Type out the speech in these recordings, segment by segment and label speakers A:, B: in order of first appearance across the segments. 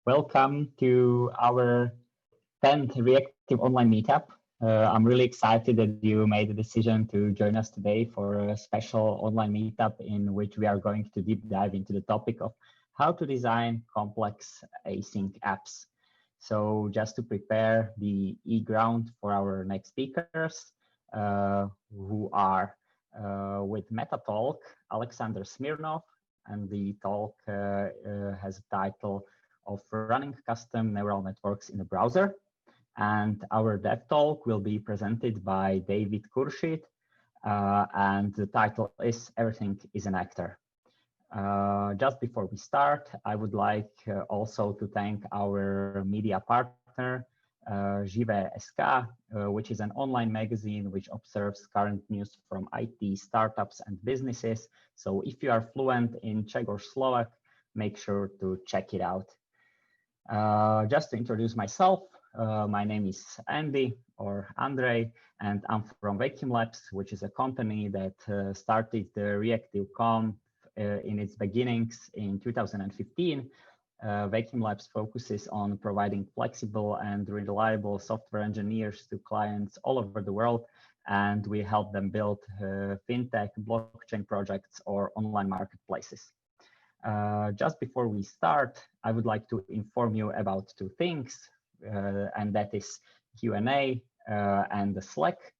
A: Welcome to our 10th Reactive Online Meetup. I'm really excited that you made the decision to join us today for a special online meetup in which we are going to deep dive into the topic of how to design complex async apps. So just to prepare the ground for our next speakers, who are with Meta Talk, Alexander Smirnov, and the talk has a title of Running Custom Neural Networks in a Browser. And our dev talk will be presented by 𝗕𝗏𝗓𝗓𝗓𝗓, and the title is Everything is an Actor. Just before we start, I would like also to thank our media partner, 𝗔𝗕𝗦𝗧𝗏, which is an online magazine which observes current news from IT startups and businesses. So if you are fluent in Czech or Slovak, make sure to check it out. Just to introduce myself, my name is Andy or Andrej, and I'm from Vacuum Labs, which is a company that started the ReactiveConf in its beginnings in 2015. Vacuum Labs focuses on providing flexible and reliable software engineers to clients all over the world, and we help them build fintech, blockchain projects, or online marketplaces. Just before we start, I would like to inform you about two things, and that is Q&A and the Slack.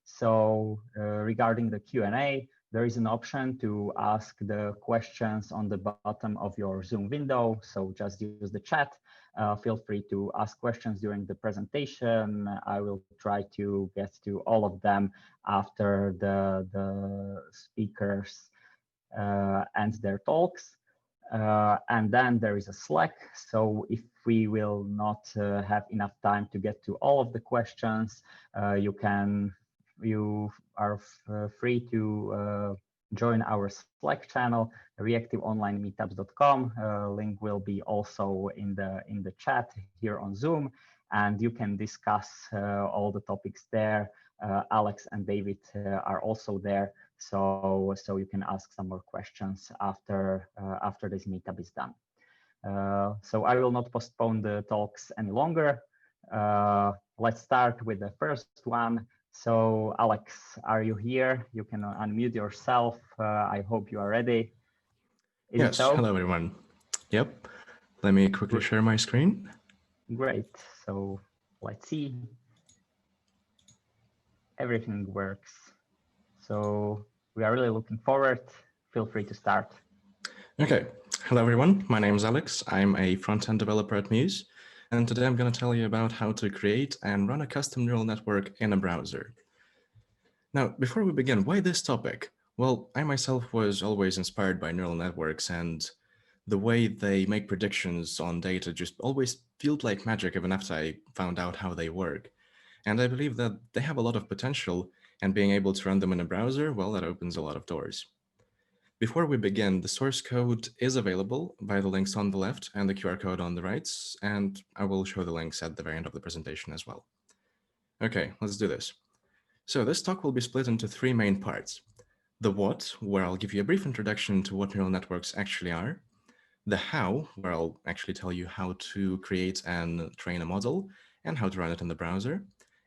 A: So regarding the Q&A, there is an option to ask the questions on the bottom of your Zoom window. So just use the chat. Feel free to ask questions during the presentation. I will try to get to all of them after the speakers end their talks. And then there is a Slack. So if we will not have enough time to get to all of the questions, you are free to join our Slack channel, reactiveonlinemeetups.com. Link will be also in the chat here on Zoom, and you can discuss all the topics there. Alex and David are also there. So you can ask some more questions after this meetup is done. So I will not postpone the talks any longer. Let's start with the first one. So Alex, are you here? You can unmute yourself. I hope you are ready.
B: Yes, hello everyone. Yep, let me quickly share my screen.
A: Great, so let's see. Everything works. So we are really looking forward. Feel free to start.
B: Okay. Hello, everyone. My name is Alex. I'm a front-end developer at Mews. And today I'm going to tell you about how to create and run a custom neural network in a browser. Now, before we begin, why this topic? Well, I myself was always inspired by neural networks, and the way they make predictions on data just always felt like magic even after I found out how they work. And I believe that they have a lot of potential, and being able to run them in a browser, well, that opens a lot of doors. Before we begin, the source code is available via the links on the left and the QR code on the right, and I will show the links at the very end of the presentation as well. Okay, let's do this. So this talk will be split into three main parts. The what, where I'll give you a brief introduction to what neural networks actually are. The how, where I'll actually tell you how to create and train a model and how to run it in the browser.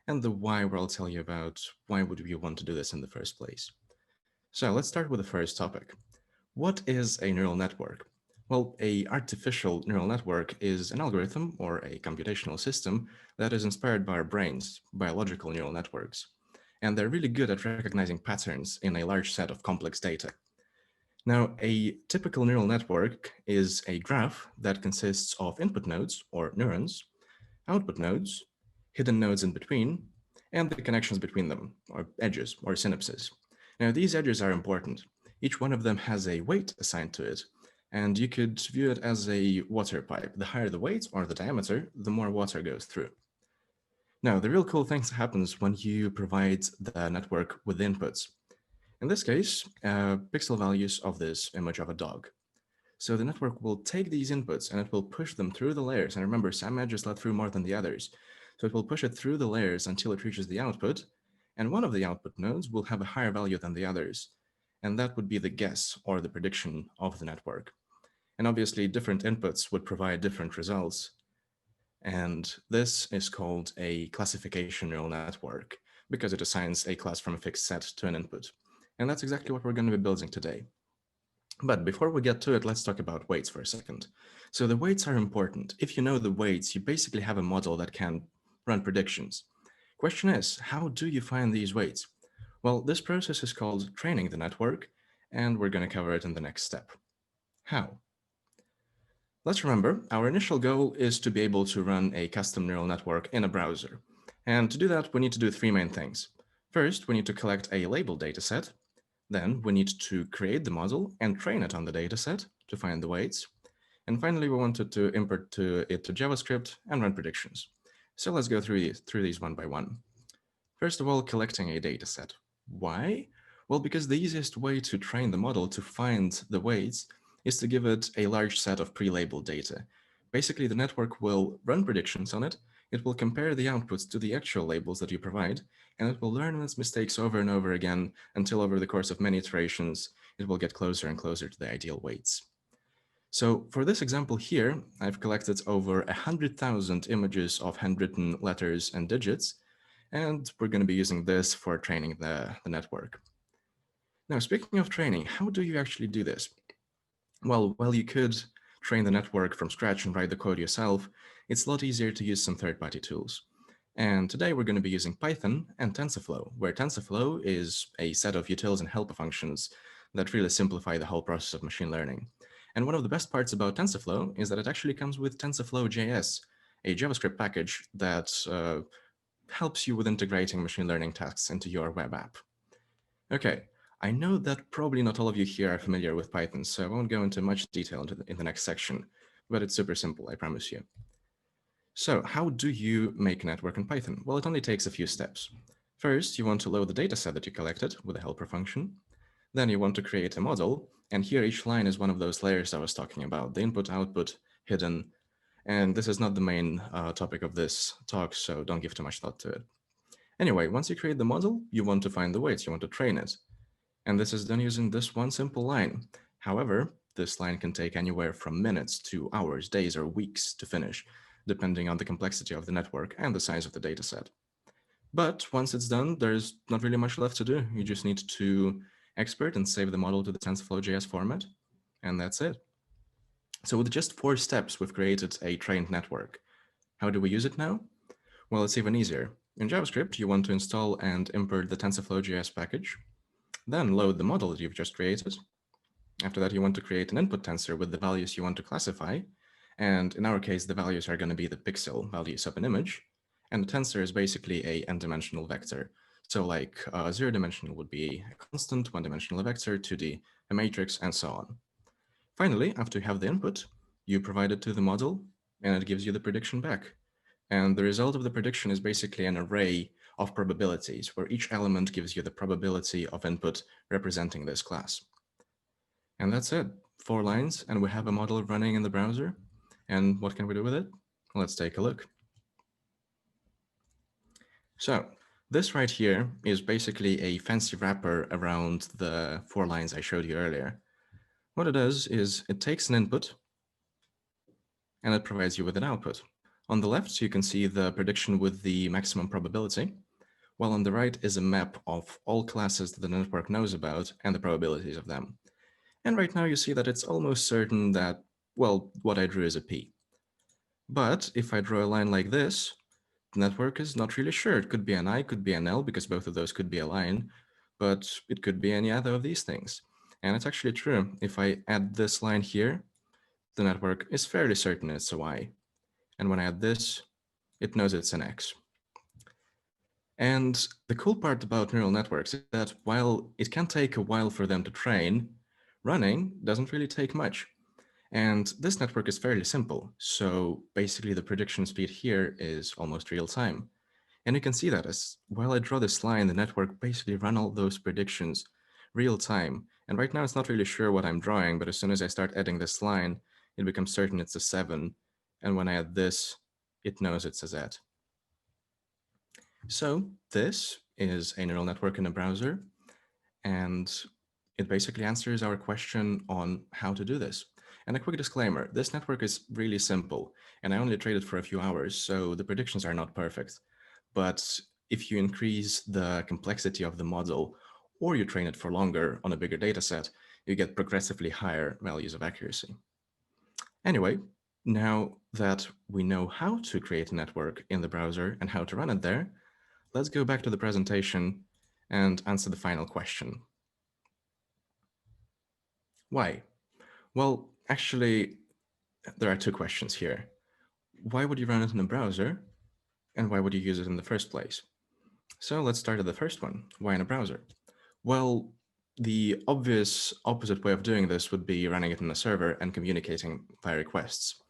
B: And the why, where I'll tell you about why would you want to do this in the first place. So let's start with the first topic. What is a neural network? Well, an artificial neural network is an algorithm or a computational system that is inspired by our brains, biological neural networks. And they're really good at recognizing patterns in a large set of complex data. Now, a typical neural network is a graph that consists of input nodes, or neurons, output nodes, hidden nodes in between, and the connections between them, or edges, or synapses. Now, these edges are important. Each one of them has a weight assigned to it, and you could view it as a water pipe. The higher the weight, or the diameter, the more water goes through. Now, the real cool thing happens when you provide the network with inputs. In this case, pixel values of this image of a dog. So the network will take these inputs and it will push them through the layers. And remember, some edges let through more than the others. So it will push it through the layers until it reaches the output. And one of the output nodes will have a higher value than the others. And that would be the guess or the prediction of the network. And obviously different inputs would provide different results. And this is called a classification neural network because it assigns a class from a fixed set to an input. And that's exactly what we're going to be building today. But before we get to it, let's talk about weights for a second. So the weights are important. If you know the weights, you basically have a model that can run predictions. Question is, how do you find these weights? Well, this process is called training the network, and we're going to cover it in the next step. How? Let's remember, our initial goal is to be able to run a custom neural network in a browser. And to do that, we need to do three main things. First, we need to collect a labeled dataset. Then we need to create the model and train it on the dataset to find the weights. And finally, we wanted to import it to JavaScript and run predictions. So let's go through these one by one. First of all, collecting a dataset. Why? Well, because the easiest way to train the model to find the weights is to give it a large set of pre-labeled data. Basically, the network will run predictions on it, it will compare the outputs to the actual labels that you provide, and it will learn its mistakes over and over again until over the course of many iterations, it will get closer and closer to the ideal weights. So for this example here, I've collected over 100,000 images of handwritten letters and digits, and we're going to be using this for training the network. Now, speaking of training, how do you actually do this? Well, while you could train the network from scratch and write the code yourself, it's a lot easier to use some third-party tools. And today we're going to be using Python and TensorFlow, where TensorFlow is a set of utils and helper functions that really simplify the whole process of machine learning. And one of the best parts about TensorFlow is that it actually comes with TensorFlow.js, a JavaScript package that helps you with integrating machine learning tasks into your web app. Okay, I know that probably not all of you here are familiar with Python, so I won't go into much detail in the next section, but it's super simple, I promise you. So how do you make a network in Python? Well, it only takes a few steps. First, you want to load the dataset that you collected with a helper function. Then you want to create a model, and here each line is one of those layers I was talking about, the input, output, hidden, and this is not the main topic of this talk, so don't give too much thought to it. Anyway, once you create the model, you want to find the weights, you want to train it. And this is done using this one simple line. However, this line can take anywhere from minutes to hours, days, or weeks to finish, depending on the complexity of the network and the size of the dataset. But once it's done, there's not really much left to do. You just need to export and save the model to the TensorFlow.js format, and that's it. So with just 4 steps, we've created a trained network. How do we use it now? Well, it's even easier. In JavaScript, you want to install and import the TensorFlow.js package, then load the model that you've just created. After that, you want to create an input tensor with the values you want to classify. And in our case, the values are going to be the pixel values of an image. And the tensor is basically a n-dimensional vector. So like 0-dimensional would be a constant, 1-dimensional vector, 2D, a matrix, and so on. Finally, after you have the input, you provide it to the model, and it gives you the prediction back. And the result of the prediction is basically an array of probabilities, where each element gives you the probability of input representing this class. And that's it, 4 lines, and we have a model running in the browser. And what can we do with it? Let's take a look. So this right here is basically a fancy wrapper around the 4 lines I showed you earlier. What it does is it takes an input and it provides you with an output. On the left, you can see the prediction with the maximum probability, while on the right is a map of all classes that the network knows about and the probabilities of them. And right now you see that it's almost certain that, well, what I drew is a P. But if I draw a line like this, the network is not really sure. It could be an I, could be an L, because both of those could be a line, but it could be any other of these things. And it's actually true. If I add this line here, the network is fairly certain it's a Y. And when I add this, it knows it's an X. And the cool part about neural networks is that while it can take a while for them to train, running doesn't really take much. And this network is fairly simple. So basically the prediction speed here is almost real time. And you can see that as while I draw this line, the network basically run all those predictions real time. And right now it's not really sure what I'm drawing, but as soon as I start adding this line, it becomes certain it's a 7. And when I add this, it knows it's a Z. So this is a neural network in a browser, and it basically answers our question on how to do this. And a quick disclaimer, this network is really simple, and I only traded for a few hours, so the predictions are not perfect. But if you increase the complexity of the model, or you train it for longer on a bigger data set, you get progressively higher values of accuracy. Anyway, now that we know how to create a network in the browser and how to run it there, let's go back to the presentation and answer the final question. Why? Well, actually, there are two questions here. Why would you run it in a browser? And why would you use it in the first place? So let's start at the first one. Why in a browser? Well, the obvious opposite way of doing this would be running it in a server and communicating via requests.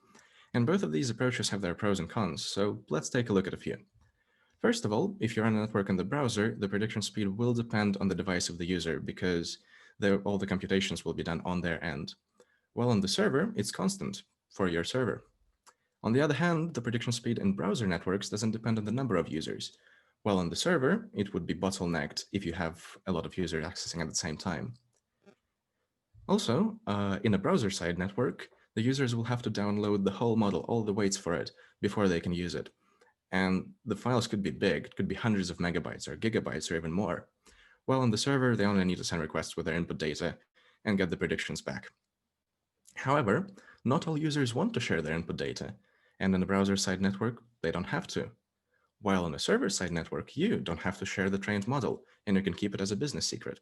B: And both of these approaches have their pros and cons, so let's take a look at a few. First of all, if you run a network in the browser, the prediction speed will depend on the device of the user because all the computations will be done on their end. While on the server, it's constant for your server. On the other hand, the prediction speed in browser networks doesn't depend on the number of users. While on the server, it would be bottlenecked if you have a lot of users accessing at the same time. Also, in a browser-side network, the users will have to download the whole model, all the weights for it, before they can use it. And the files could be big, it could be hundreds of megabytes or gigabytes or even more. While on the server, they only need to send requests with their input data and get the predictions back. However, not all users want to share their input data, and in a browser-side network, they don't have to. While on a server-side network, you don't have to share the trained model, and you can keep it as a business secret.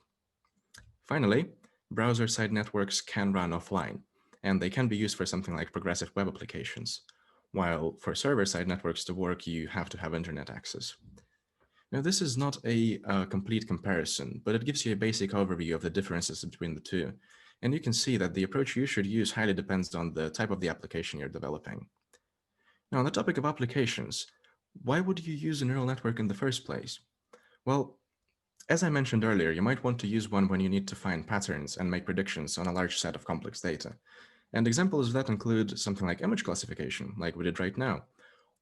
B: Finally, browser-side networks can run offline, and they can be used for something like progressive web applications, while for server-side networks to work, you have to have internet access. Now, this is not a complete comparison, but it gives you a basic overview of the differences between the two, and you can see that the approach you should use highly depends on the type of the application you're developing. Now, on the topic of applications, why would you use a neural network in the first place? Well, as I mentioned earlier, you might want to use one when you need to find patterns and make predictions on a large set of complex data. And examples of that include something like image classification, like we did right now,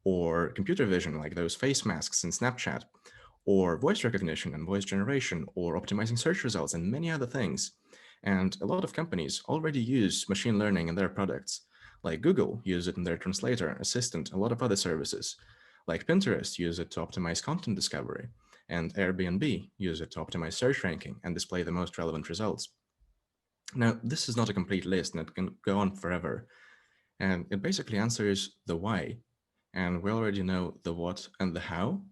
B: or computer vision, like those face masks in Snapchat, or voice recognition and voice generation, or optimizing search results, and many other things. And a lot of companies already use machine learning in their products, like Google use it in their translator, assistant, a lot of other services, like Pinterest use it to optimize content discovery, and Airbnb use it to optimize search ranking and display the most relevant results. Now, this is not a complete list and it can go on forever. And it basically answers the why. And we already know the what and the how.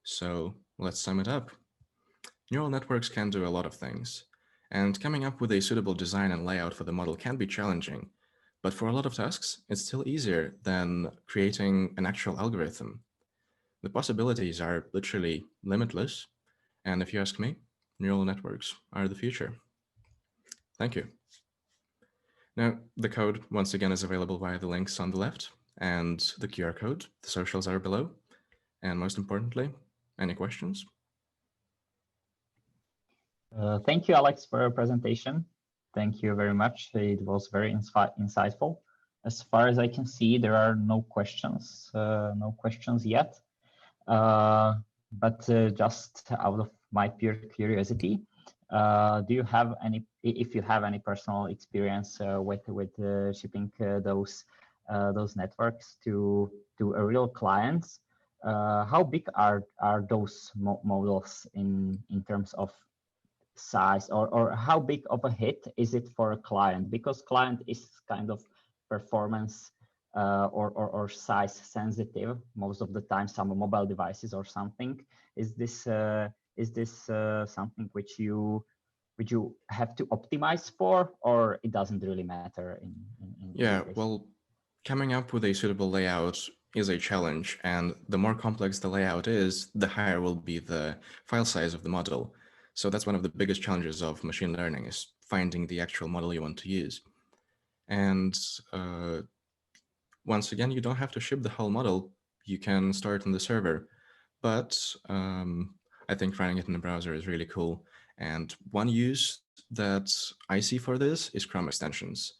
B: So let's sum it up. Neural networks can do a lot of things. And coming up with a suitable design and layout for the model can be challenging. But for a lot of tasks, it's still easier than creating an actual algorithm. The possibilities are literally limitless. And if you ask me, neural networks are the future. Thank you. Now, the code, once again, is available via the links on the left and the QR code. The socials are below. And most importantly, any questions?
A: Thank you, Alex, for your presentation. Thank you very much. It was very insightful. As far as I can see, there are no questions yet. But just out of my pure curiosity, do you have any, if you have any personal experience with shipping those networks to real clients? How big are those models in terms of size, or how big of a hit is it for a client? Because client is kind of performance or size sensitive most of the time, some mobile devices or something. Is this something which you have to optimize for, or it doesn't really matter in
B: Yeah, well, coming up with a suitable layout is a challenge, and the more complex the layout is, the higher will be the file size of the model. So that's one of the biggest challenges of machine learning, is finding the actual model you want to use. And once again, you don't have to ship the whole model. You can start on the server, but I think running it in the browser is really cool. And one use that I see for this is Chrome extensions,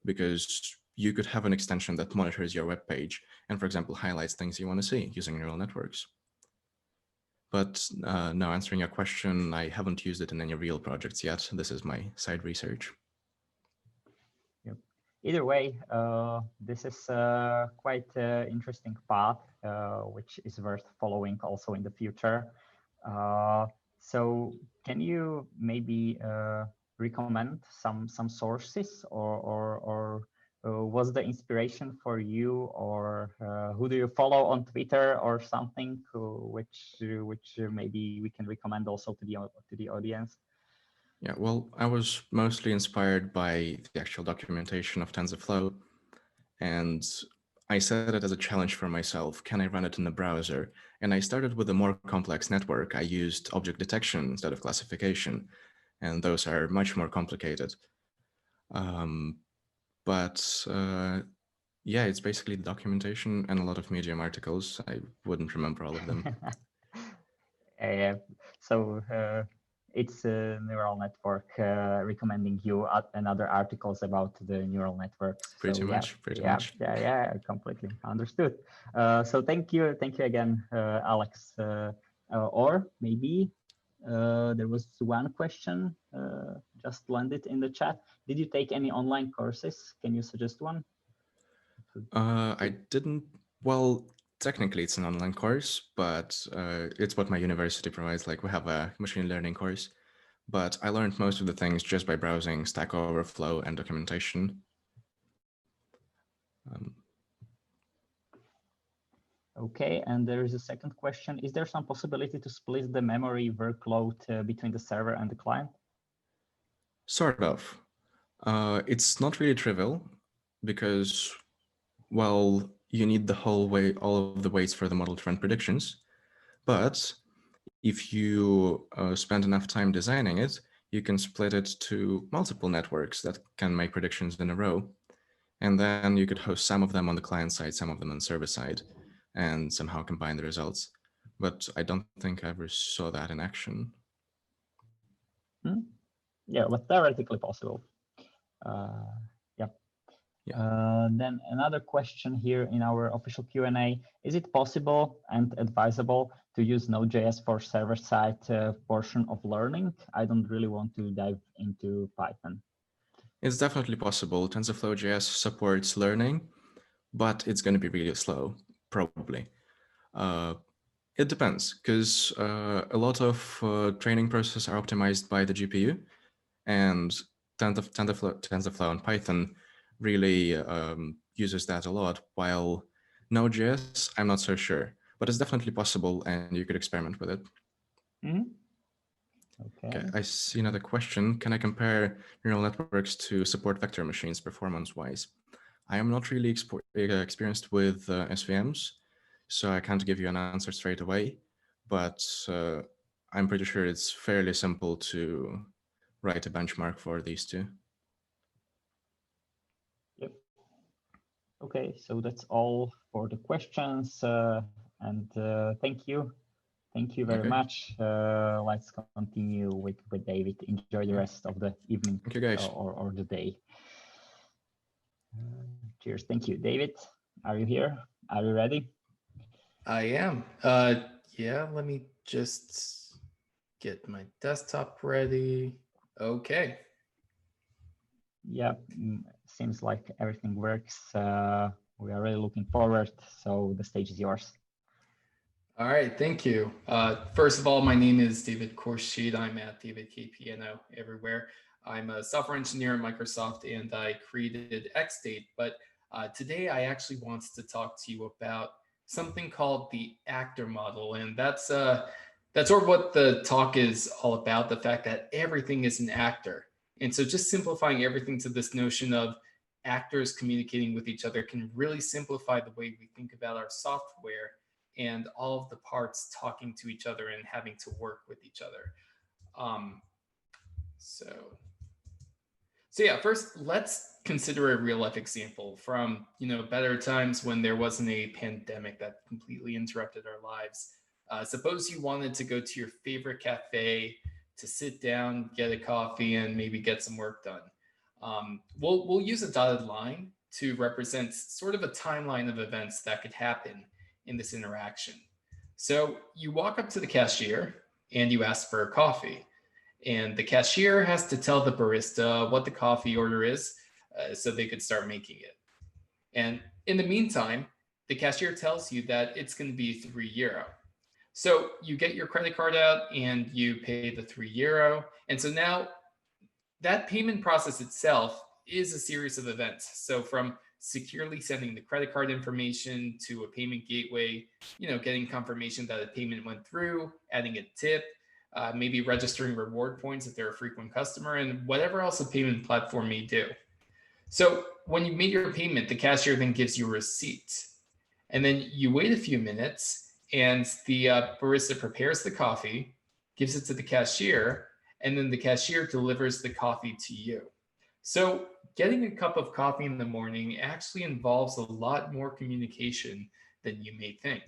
B: because you could have an extension that monitors your web page and, for example, highlights things you want to see using neural networks. But now, answering your question, I haven't used it in any real projects yet. This is my side research.
A: Yep. either way, this is quite interesting path, which is worth following also in the future. So can you maybe recommend some sources, or was the inspiration for you, or who do you follow on Twitter or something, which maybe we can recommend also to the audience?
B: Yeah, well, I was mostly inspired by the actual documentation of TensorFlow, and I set it as a challenge for myself. Can I run it in the browser? And I started with a more complex network. I used object detection instead of classification, and those are much more complicated. Yeah, it's basically the documentation and a lot of Medium articles. I wouldn't remember all of them.
A: So it's a neural network recommending you another articles about the neural networks.
B: Pretty much.
A: Yeah, completely understood. So thank you again, Alex. Or maybe there was one question just landed in the chat. Did you take any online courses? Can you suggest one?
B: I didn't. Well, technically it's an online course, but it's what my university provides. Like, we have a machine learning course, but I learned most of the things just by browsing Stack Overflow and documentation.
A: Okay, and there is a second question. Is there some possibility to split the memory workload between the server and the client?
B: Sort of. It's not really trivial because, well, you need all of the weights for the model to run predictions. But if you spend enough time designing it, you can split it to multiple networks that can make predictions in a row. And then you could host some of them on the client side, some of them on the server side, and somehow combine the results. But I don't think I ever saw that in action.
A: Yeah, but theoretically possible. Then another question here in our official Q&A. Is it possible and advisable to use Node.js for server-side portion of learning? I don't really want to dive into Python.
B: It's definitely possible. TensorFlow.js supports learning, but it's going to be really slow, probably. It depends, because a lot of training processes are optimized by the GPU, and TensorFlow and Python really uses that a lot, while Node.js, I'm not so sure, but it's definitely possible, and you could experiment with it. Okay, I see another question. Can I compare neural networks to support vector machines performance-wise? I am not really experienced with SVMs, so I can't give you an answer straight away, but I'm pretty sure it's fairly simple to write a benchmark for these two.
A: Yep. Okay, so that's all for the questions, and thank you. Thank you very much. Let's continue with David. Enjoy the rest of the evening.
B: Thank you, guys.
A: Or the day. Cheers. Thank you. David, are you here? Are you ready?
C: I am. Yeah, let me just get my desktop ready. Okay.
A: Yeah, seems like everything works. We are really looking forward. So the stage is yours.
C: All right, thank you. First of all, my name is 𝗷𝗓𝗫𝗫𝗫. I'm at David KPNO everywhere. I'm a software engineer at Microsoft, and I created XState. But today I actually want to talk to you about something called the actor model, and that's sort of what the talk is all about, the fact that everything is an actor. And so just simplifying everything to this notion of actors communicating with each other can really simplify the way we think about our software and all of the parts talking to each other and having to work with each other. So yeah, first let's consider a real life example from better times when there wasn't a pandemic that completely interrupted our lives. Suppose you wanted to go to your favorite cafe to sit down, get a coffee, and maybe get some work done. We'll use a dotted line to represent sort of a timeline of events that could happen in this interaction. So you walk up to the cashier and you ask for a coffee, and the cashier has to tell the barista what the coffee order is. so they could start making it. And in the meantime, the cashier tells you that it's going to be €3. So you get your credit card out and you pay the €3. And so now that payment process itself is a series of events. So from securely sending the credit card information to a payment gateway, getting confirmation that a payment went through, adding a tip, maybe registering reward points if they're a frequent customer, and whatever else a payment platform may do. So when you made your payment, the cashier then gives you a receipt. And then you wait a few minutes and the barista prepares the coffee, gives it to the cashier, and then the cashier delivers the coffee to you. So getting a cup of coffee in the morning actually involves a lot more communication than you may think.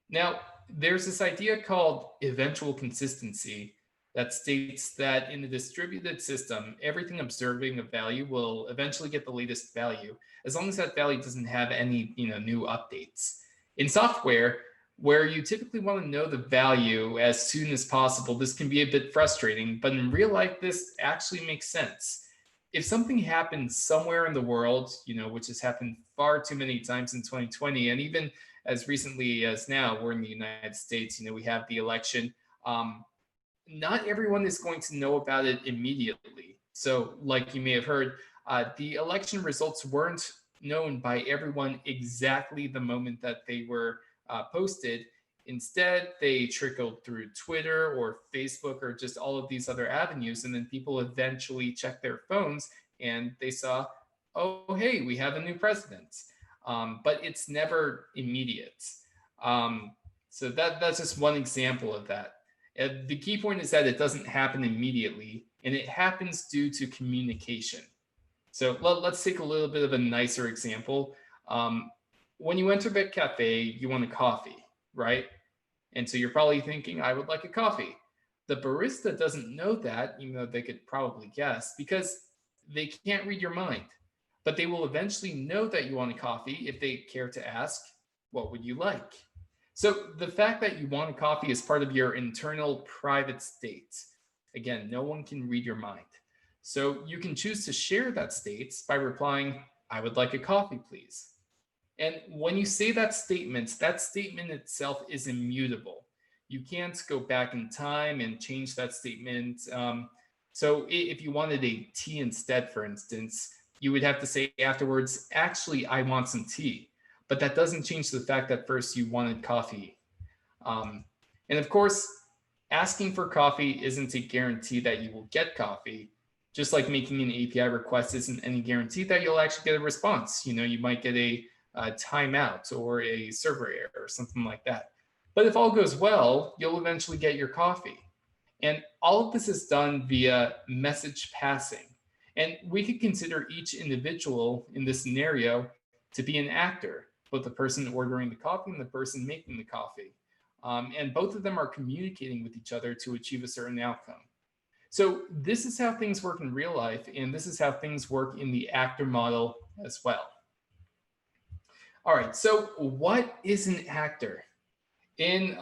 C: Now, there's this idea called eventual consistency that states that in a distributed system, everything observing a value will eventually get the latest value, as long as that value doesn't have any new updates. In software, where you typically want to know the value as soon as possible, this can be a bit frustrating, but in real life, this actually makes sense. If something happens somewhere in the world, which has happened far too many times in 2020, and even as recently as now, we're in the United States, we have the election. Not everyone is going to know about it immediately. So like you may have heard, the election results weren't known by everyone exactly the moment that they were posted. Instead, they trickled through Twitter or Facebook or just all of these other avenues. And then people eventually checked their phones and they saw, oh, hey, we have a new president. But it's never immediate. So that's just one example of that. The key point is that it doesn't happen immediately, and it happens due to communication. So let's take a little bit of a nicer example. When you enter the cafe, you want a coffee, right? And so you're probably thinking, I would like a coffee. The barista doesn't know that, even though they could probably guess, because they can't read your mind. But they will eventually know that you want a coffee if they care to ask, what would you like? So the fact that you want a coffee is part of your internal private state. Again, no one can read your mind. So you can choose to share that state by replying, I would like a coffee, please. And when you say that statement itself is immutable. You can't go back in time and change that statement. So if you wanted a tea instead, for instance, you would have to say afterwards, actually, I want some tea. But that doesn't change the fact that first you wanted coffee. And of course, asking for coffee isn't a guarantee that you will get coffee. Just like making an API request isn't any guarantee that you'll actually get a response. You might get a timeout or a server error or something like that. But if all goes well, you'll eventually get your coffee. And all of this is done via message passing. And we could consider each individual in this scenario to be an actor, both the person ordering the coffee and the person making the coffee. And both of them are communicating with each other to achieve a certain outcome. So this is how things work in real life, and this is how things work in the actor model as well. All right, so what is an actor? In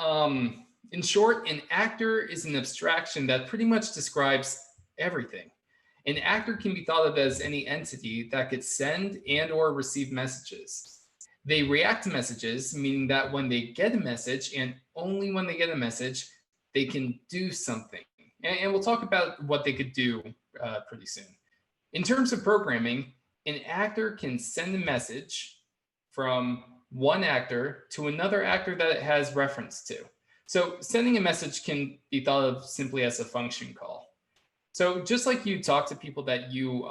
C: short, an actor is an abstraction that pretty much describes everything. An actor can be thought of as any entity that could send and or receive messages. They react to messages, meaning that when they get a message, and only when they get a message, they can do something. And we'll talk about what they could do pretty soon. In terms of programming, an actor can send a message from one actor to another actor that it has reference to. So sending a message can be thought of simply as a function call. So just like you talk to people that you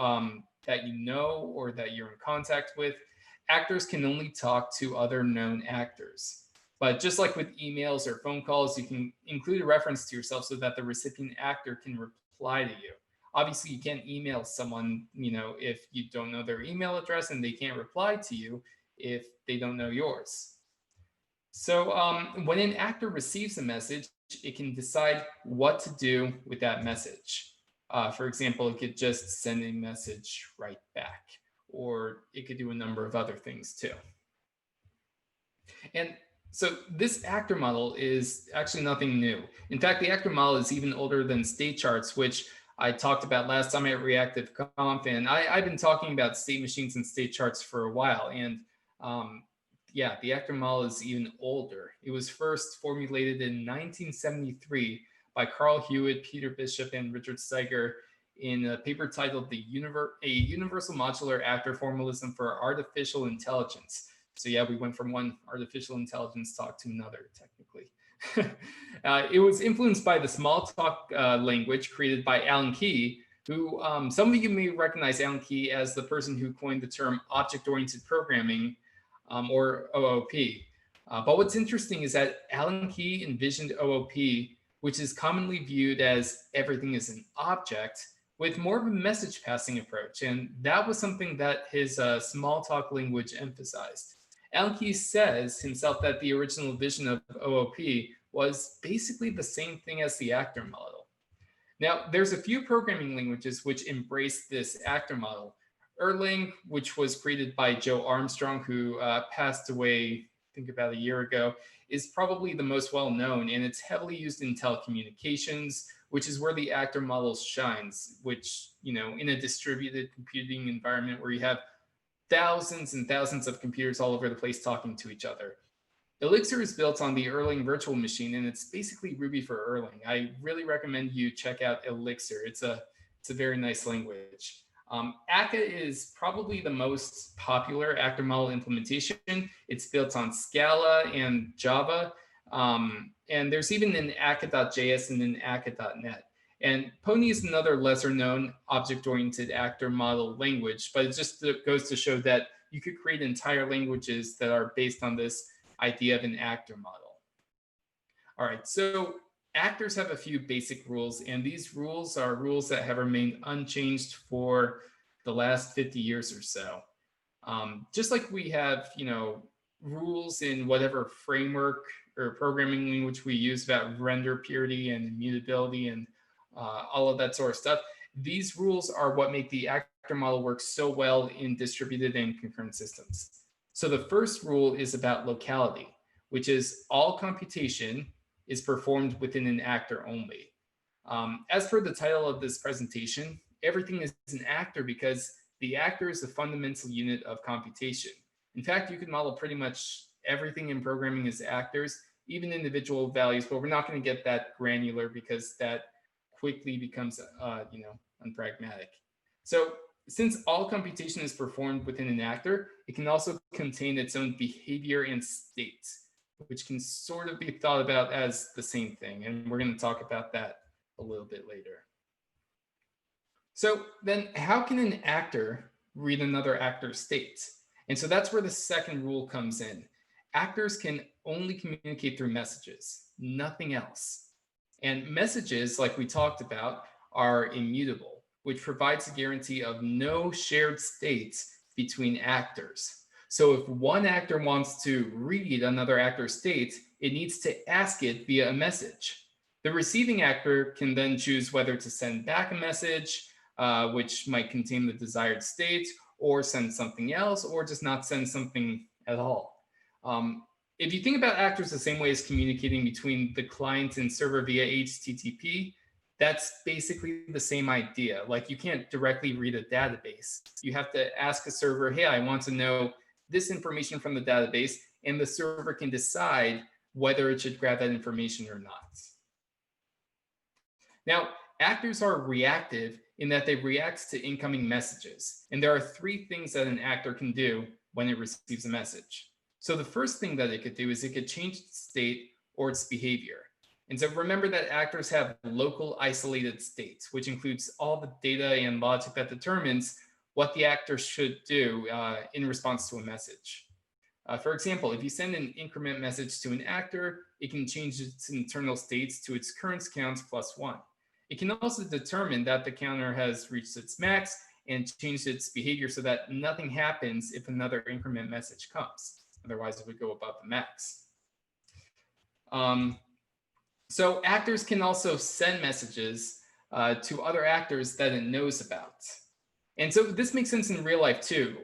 C: know or that you're in contact with, actors can only talk to other known actors. But just like with emails or phone calls, you can include a reference to yourself so that the recipient actor can reply to you. Obviously, you can't email someone, if you don't know their email address, and they can't reply to you if they don't know yours. So when an actor receives a message, it can decide what to do with that message. For example, it could just send a message right back, or it could do a number of other things too. And so this actor model is actually nothing new. In fact, the actor model is even older than state charts, which I talked about last time at ReactiveConf, and I've been talking about state machines and state charts for a while. And yeah, the actor model is even older. It was first formulated in 1973 by Carl Hewitt, Peter Bishop, and Richard Steiger in a paper titled A Universal Modular Actor Formalism for Artificial Intelligence. So yeah, we went from one artificial intelligence talk to another, technically. It was influenced by the Smalltalk language created by Alan Key, who some of you may recognize Alan Key as the person who coined the term object-oriented programming, or OOP. But what's interesting is that Alan Key envisioned OOP, which is commonly viewed as everything is an object, with more of a message passing approach. And that was something that his Smalltalk language emphasized. Alan Key says himself that the original vision of OOP was basically the same thing as the actor model. Now, there's a few programming languages which embrace this actor model. Erlang, which was created by Joe Armstrong, who passed away, I think about a year ago, is probably the most well-known, and it's heavily used in telecommunications, which is where the actor model shines, which, you know, in a distributed computing environment where you have thousands and thousands of computers all over the place talking to each other. Elixir is built on the Erlang virtual machine, and it's basically Ruby for Erlang. I really recommend you check out Elixir. It's a very nice language. Akka is probably the most popular actor model implementation. It's built on Scala and Java. And there's even an akka.js and an akka.net. And Pony is another lesser known object-oriented actor model language, but it just goes to show that you could create entire languages that are based on this idea of an actor model. All right, so actors have a few basic rules, and these rules are rules that have remained unchanged for the last 50 years or so. Just like we have, you know, rules in whatever framework or programming language we use about render purity and immutability and all of that sort of stuff. These rules are what make the actor model work so well in distributed and concurrent systems. So the first rule is about locality, which is all computation is performed within an actor only. As per the title of this presentation, everything is an actor because the actor is the fundamental unit of computation. In fact, you can model pretty much everything in programming as actors, even individual values, but we're not going to get that granular because that quickly becomes, you know, unpragmatic. So since all computation is performed within an actor, it can also contain its own behavior and state, which can sort of be thought about as the same thing. And we're going to talk about that a little bit later. So then how can an actor read another actor's state? And so that's where the second rule comes in. Actors can only communicate through messages, nothing else. And messages, like we talked about, are immutable, which provides a guarantee of no shared states between actors. So if one actor wants to read another actor's state, it needs to ask it via a message. The receiving actor can then choose whether to send back a message, which might contain the desired state, or send something else, or just not send something at all. If you think about actors the same way as communicating between the client and server via HTTP, that's basically the same idea. Like, you can't directly read a database. You have to ask a server, hey, I want to know this information from the database, and the server can decide whether it should grab that information or not. Now, actors are reactive in that they react to incoming messages. And there are three things that an actor can do when it receives a message. So the first thing that it could do is it could change its state or its behavior. And so remember that actors have local isolated states, which includes all the data and logic that determines what the actor should do in response to a message. For example, if you send an increment message to an actor, it can change its internal states to its current count plus 1. It can also determine that the counter has reached its max and change its behavior so that nothing happens if another increment message comes. Otherwise, it would go above the max. So actors can also send messages to other actors that it knows about. And so this makes sense in real life too.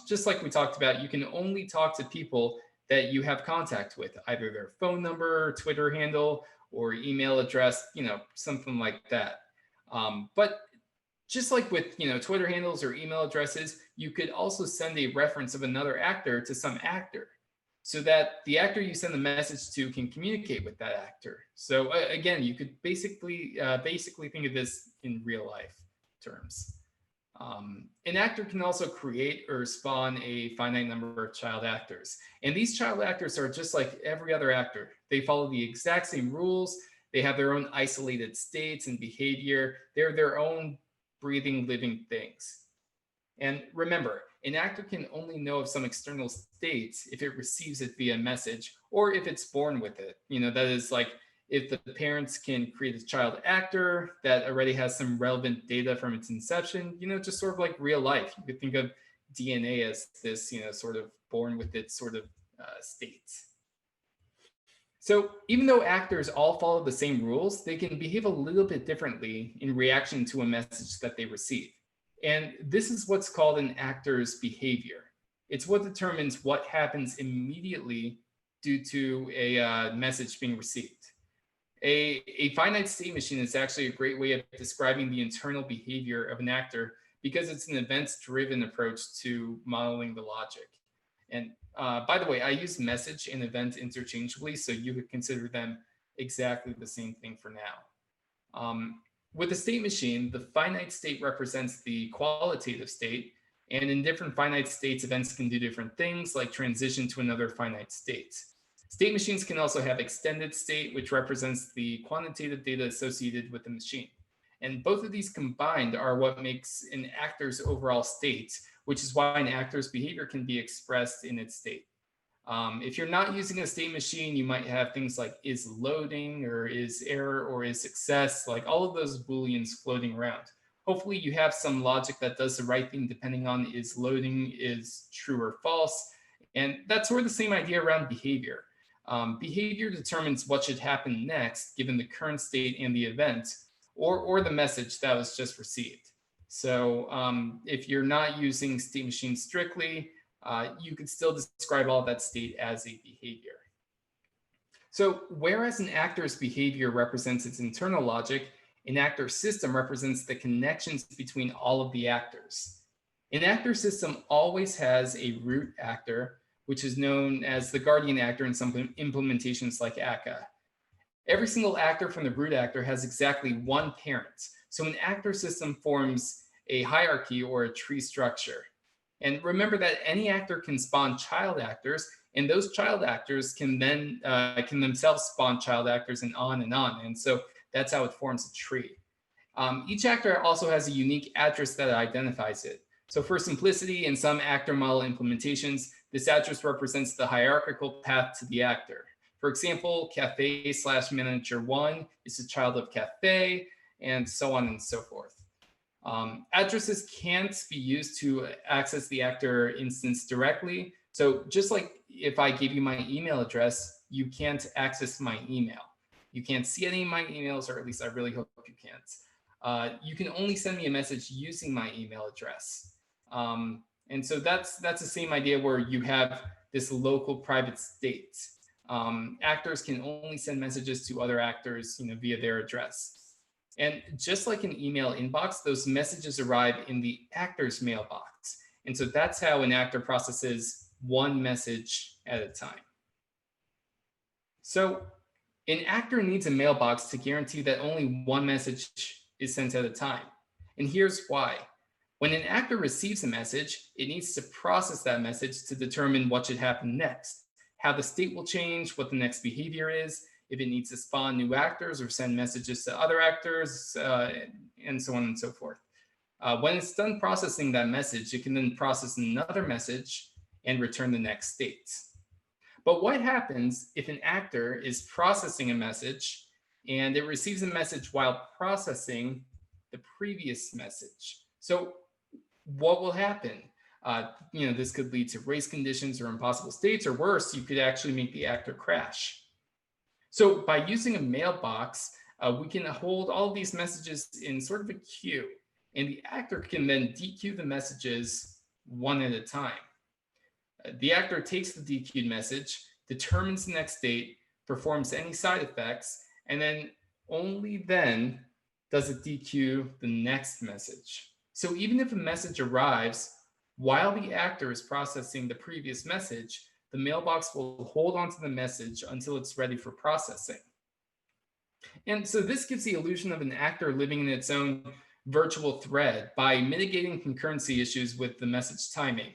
C: Just like we talked about, you can only talk to people that you have contact with, either their phone number, Twitter handle, or email address, you know, something like that. But just like with Twitter handles or email addresses, you could also send a reference of another actor to some actor, so that the actor you send the message to can communicate with that actor. So again, you could basically think of this in real life terms. An actor can also create or spawn a finite number of child actors. And these child actors are just like every other actor. They follow the exact same rules. They have their own isolated states and behavior. They're their own breathing, living things. And remember, an actor can only know of some external states if it receives it via message, or if it's born with it. That is like if the parents can create a child actor that already has some relevant data from its inception, just sort of like real life. You could think of DNA as this, sort of born with its sort of states. So even though actors all follow the same rules, they can behave a little bit differently in reaction to a message that they receive. And this is what's called an actor's behavior. It's what determines what happens immediately due to a message being received. A finite state machine is actually a great way of describing the internal behavior of an actor, because it's an events-driven approach to modeling the logic. And by the way, I use message and event interchangeably, so you could consider them exactly the same thing for now. With a state machine, the finite state represents the qualitative state, and in different finite states, events can do different things, like transition to another finite state. State machines can also have extended state, which represents the quantitative data associated with the machine. And both of these combined are what makes an actor's overall state, which is why an actor's behavior can be expressed in its state. If you're not using a state machine, you might have things like is loading, or is error, or is success, like all of those Booleans floating around. Hopefully you have some logic that does the right thing depending on is loading is true or false. And that's sort of the same idea around behavior. Behavior determines what should happen next given the current state and the event, or the message that was just received. So if you're not using state machines strictly, you could still describe all that state as a behavior. So whereas an actor's behavior represents its internal logic, an actor system represents the connections between all of the actors. An actor system always has a root actor, which is known as the guardian actor in some implementations like akka. Every single actor from the root actor has exactly one parent. So an actor system forms a hierarchy or a tree structure. And remember that any actor can spawn child actors, and those child actors can then can themselves spawn child actors, and on and on. And so that's how it forms a tree. Each actor also has a unique address that identifies it. So for simplicity, in some actor model implementations, this address represents the hierarchical path to the actor. For example, cafe/manager1 is a child of cafe, and so on and so forth. Addresses can't be used to access the actor instance directly. So just like if I give you my email address, you can't access my email. You can't see any of my emails, or at least I really hope you can't. You can only send me a message using my email address. And so that's the same idea where you have this local private state. Actors can only send messages to other actors, via their address. And just like an email inbox, those messages arrive in the actor's mailbox. And so that's how an actor processes one message at a time. So an actor needs a mailbox to guarantee that only one message is sent at a time. And here's why. When an actor receives a message, it needs to process that message to determine what should happen next, how the state will change, what the next behavior is, if it needs to spawn new actors or send messages to other actors, and so on and so forth. When it's done processing that message, it can then process another message and return the next state. But what happens if an actor is processing a message and it receives a message while processing the previous message? So what will happen? This could lead to race conditions or impossible states, or worse, you could actually make the actor crash. So by using a mailbox, we can hold all of these messages in sort of a queue, and the actor can then dequeue the messages one at a time. The actor takes the dequeued message, determines the next state, performs any side effects, and then only then does it dequeue the next message. So even if a message arrives while the actor is processing the previous message, the mailbox will hold onto the message until it's ready for processing. And so this gives the illusion of an actor living in its own virtual thread by mitigating concurrency issues with the message timing.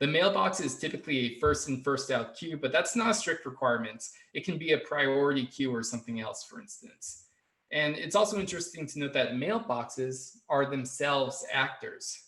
C: The mailbox is typically a first in, first out queue, but that's not a strict requirement. It can be a priority queue or something else, for instance. And it's also interesting to note that mailboxes are themselves actors.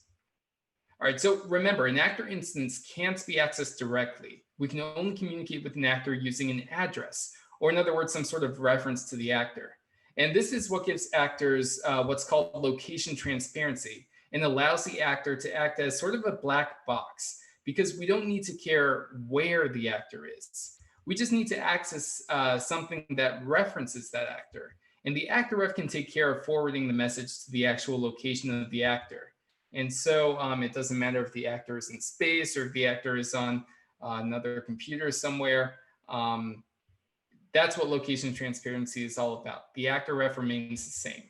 C: All right, so remember, an actor instance can't be accessed directly. We can only communicate with an actor using an address, or in other words, some sort of reference to the actor. And this is what gives actors what's called location transparency and allows the actor to act as sort of a black box, because we don't need to care where the actor is. We just need to access something that references that actor. And the actor ref can take care of forwarding the message to the actual location of the actor. And so it doesn't matter if the actor is in space or if the actor is on another computer somewhere. That's what location transparency is all about. The actor ref remains the same.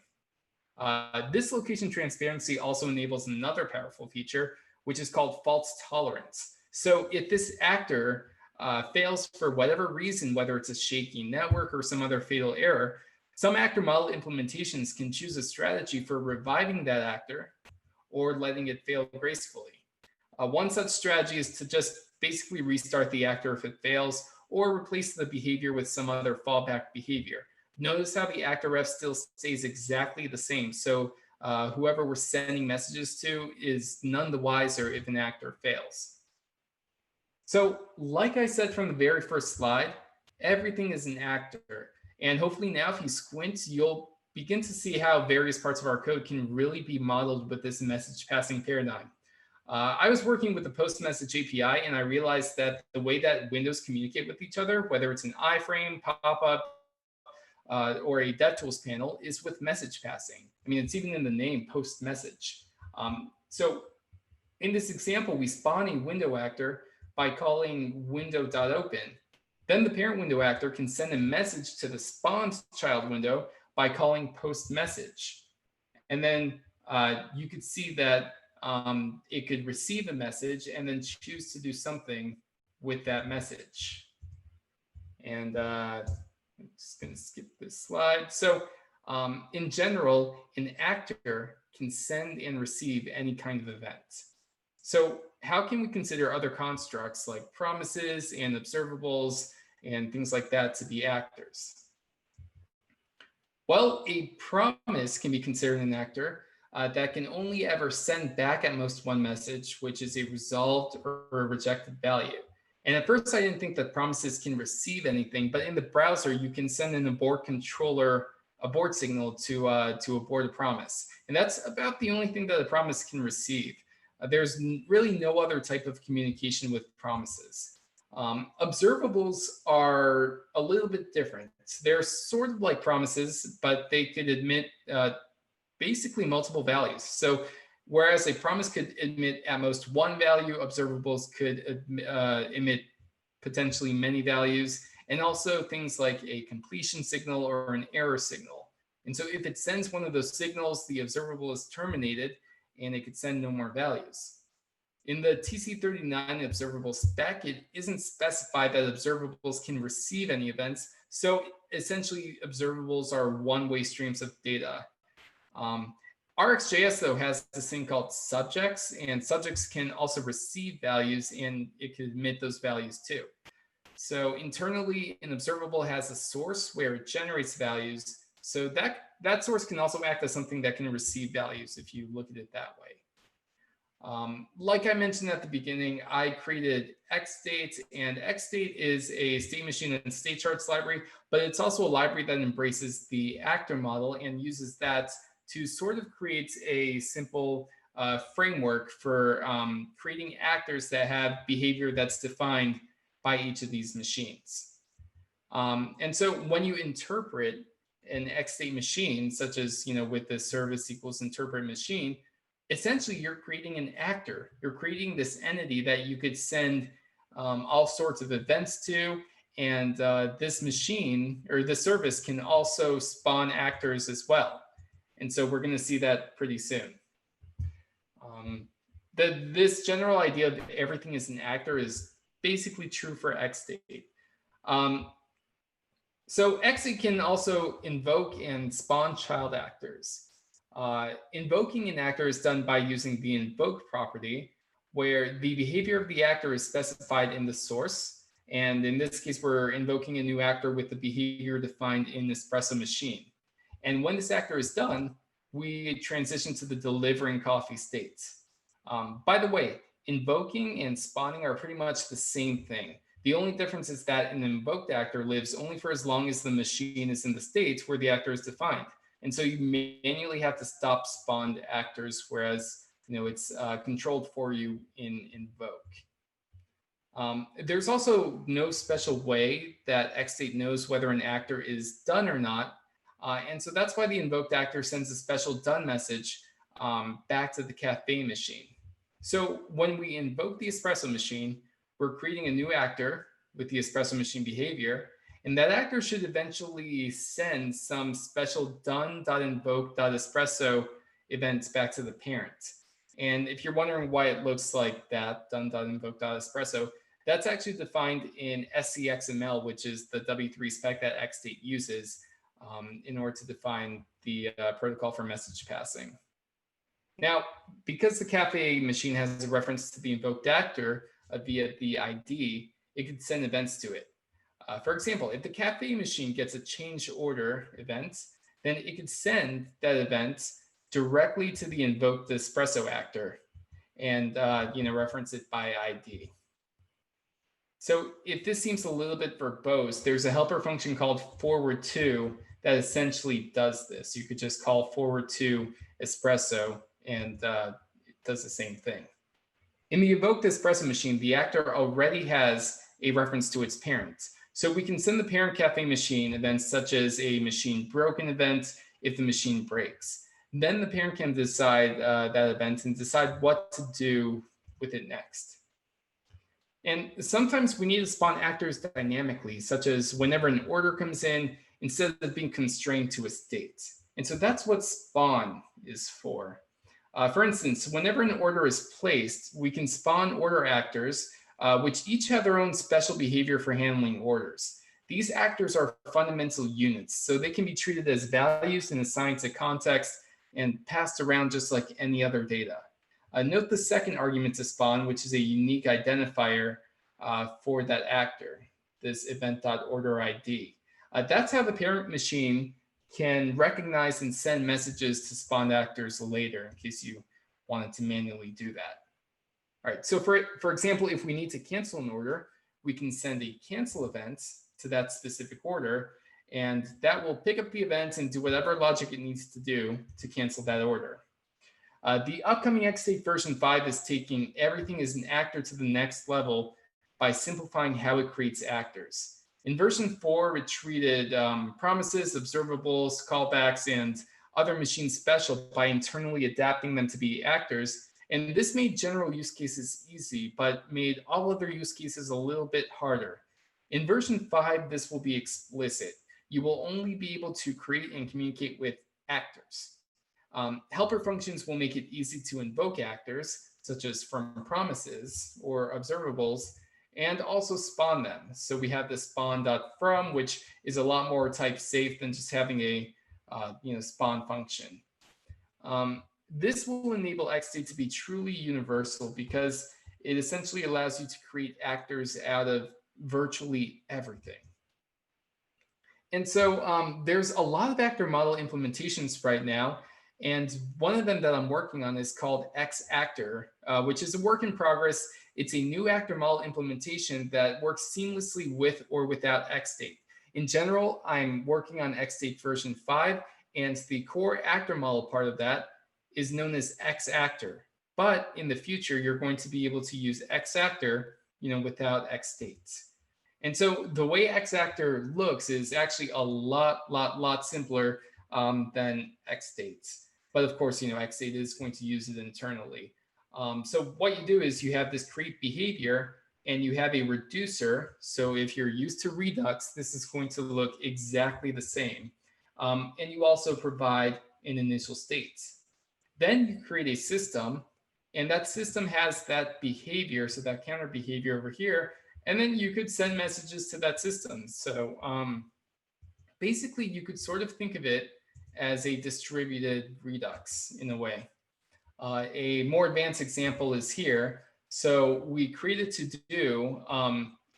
C: This location transparency also enables another powerful feature, which is called false tolerance. So if this actor fails for whatever reason, whether it's a shaky network or some other fatal error, some actor model implementations can choose a strategy for reviving that actor or letting it fail gracefully. One such strategy is to just basically restart the actor if it fails, or replace the behavior with some other fallback behavior. Notice how the actor ref still stays exactly the same. So whoever we're sending messages to is none the wiser if an actor fails. So like I said from the very first slide, everything is an actor. And hopefully now if you squint, you'll begin to see how various parts of our code can really be modeled with this message passing paradigm. I was working with the post message API, and I realized that the way that windows communicate with each other, whether it's an iframe, pop-up, or a DevTools panel, is with message passing. I mean, it's even in the name, post message. So in this example, we spawn a window actor by calling window.open. Then the parent window actor can send a message to the spawned child window by calling post message. And then you could see that it could receive a message and then choose to do something with that message. And I'm just going to skip this slide. So in general, an actor can send and receive any kind of event. So how can we consider other constructs like promises and observables and things like that to be actors? Well, a promise can be considered an actor that can only ever send back at most one message, which is a resolved or a rejected value. And at first I didn't think that promises can receive anything, but in the browser, you can send an abort controller abort signal to abort a promise. And that's about the only thing that a promise can receive. There's really no other type of communication with promises. Observables are a little bit different. They're sort of like promises, but they could admit basically multiple values. So whereas a promise could admit at most one value, observables could emit potentially many values, and also things like a completion signal or an error signal. And so if it sends one of those signals, the observable is terminated and it could send no more values. In the TC39 observable spec, it isn't specified that observables can receive any events. So essentially, observables are one-way streams of data. RxJS, though, has this thing called subjects, and subjects can also receive values, and it can emit those values too. So internally, an observable has a source where it generates values. So that source can also act as something that can receive values if you look at it that way. Like I mentioned at the beginning, I created XState, and XState is a state machine and state charts library, but it's also a library that embraces the actor model and uses that to sort of create a simple framework for creating actors that have behavior that's defined by each of these machines. And so when you interpret an XState machine, such as with the service equals interpret machine, essentially you're creating an actor. You're creating this entity that you could send all sorts of events to, and this machine or the service can also spawn actors as well. And so we're going to see that pretty soon. This general idea of everything is an actor is basically true for XState. So XState can also invoke and spawn child actors. Invoking an actor is done by using the invoke property, where the behavior of the actor is specified in the source. And in this case, we're invoking a new actor with the behavior defined in Espresso machine. And when this actor is done, we transition to the delivering coffee state. By the way, invoking and spawning are pretty much the same thing. The only difference is that an invoked actor lives only for as long as the machine is in the state where the actor is defined. And so you manually have to stop spawned actors, whereas it's controlled for you in invoke. There's also no special way that XState knows whether an actor is done or not. And so that's why the invoked actor sends a special done message back to the cafe machine. So when we invoke the Espresso machine, we're creating a new actor with the Espresso machine behavior, and that actor should eventually send some special done.invoke.espresso events back to the parent. And if you're wondering why it looks like that, done.invoke.espresso, that's actually defined in SCXML, which is the W3 spec that XState uses in order to define the protocol for message passing. Now, because the cafe machine has a reference to the invoked actor via the ID, it could send events to it. For example, if the cafe machine gets a change order event, then it could send that event directly to the invoked Espresso actor and reference it by ID. So if this seems a little bit verbose, there's a helper function called forward to that essentially does this. You could just call forward to Espresso and it does the same thing. In the invoked Espresso machine, the actor already has a reference to its parent. So we can send the parent cafe machine events such as a machine broken event if the machine breaks. Then the parent can decide that event and decide what to do with it next. And sometimes we need to spawn actors dynamically, such as whenever an order comes in, instead of being constrained to a state. And so that's what spawn is for. For instance, whenever an order is placed, we can spawn order actors, which each have their own special behavior for handling orders. These actors are fundamental units, so they can be treated as values and assigned to context and passed around just like any other data. Note the second argument to spawn, which is a unique identifier for that actor, this event.orderID. That's how the parent machine can recognize and send messages to spawned actors later, in case you wanted to manually do that. All right, so for example, if we need to cancel an order, we can send a cancel event to that specific order, and that will pick up the event and do whatever logic it needs to do to cancel that order. The upcoming XState version 5 is taking everything as an actor to the next level by simplifying how it creates actors. In version 4, it treated promises, observables, callbacks, and other machine special by internally adapting them to be actors. And this made general use cases easy, but made all other use cases a little bit harder. In version 5, this will be explicit. You will only be able to create and communicate with actors. Helper functions will make it easy to invoke actors, such as from promises or observables, and also spawn them. So we have the spawn.from, which is a lot more type safe than just having a spawn function. This will enable XState to be truly universal because it essentially allows you to create actors out of virtually everything. And so there's a lot of actor model implementations right now. And one of them that I'm working on is called XActor, which is a work in progress. It's a new actor model implementation that works seamlessly with or without XState. In general, I'm working on XState version 5, and the core actor model part of that is known as XActor. But in the future, you're going to be able to use XActor, without XState. And so the way XActor looks is actually a lot simpler than XState. But of course, XState is going to use it internally. So what you do is you have this create behavior and you have a reducer. So if you're used to Redux, this is going to look exactly the same. And you also provide and initial states. Then you create a system, and that system has that behavior, so that counter behavior over here, and then you could send messages to that system. So basically, you could sort of think of it as a distributed Redux in a way. A more advanced example is here. So we created to-do,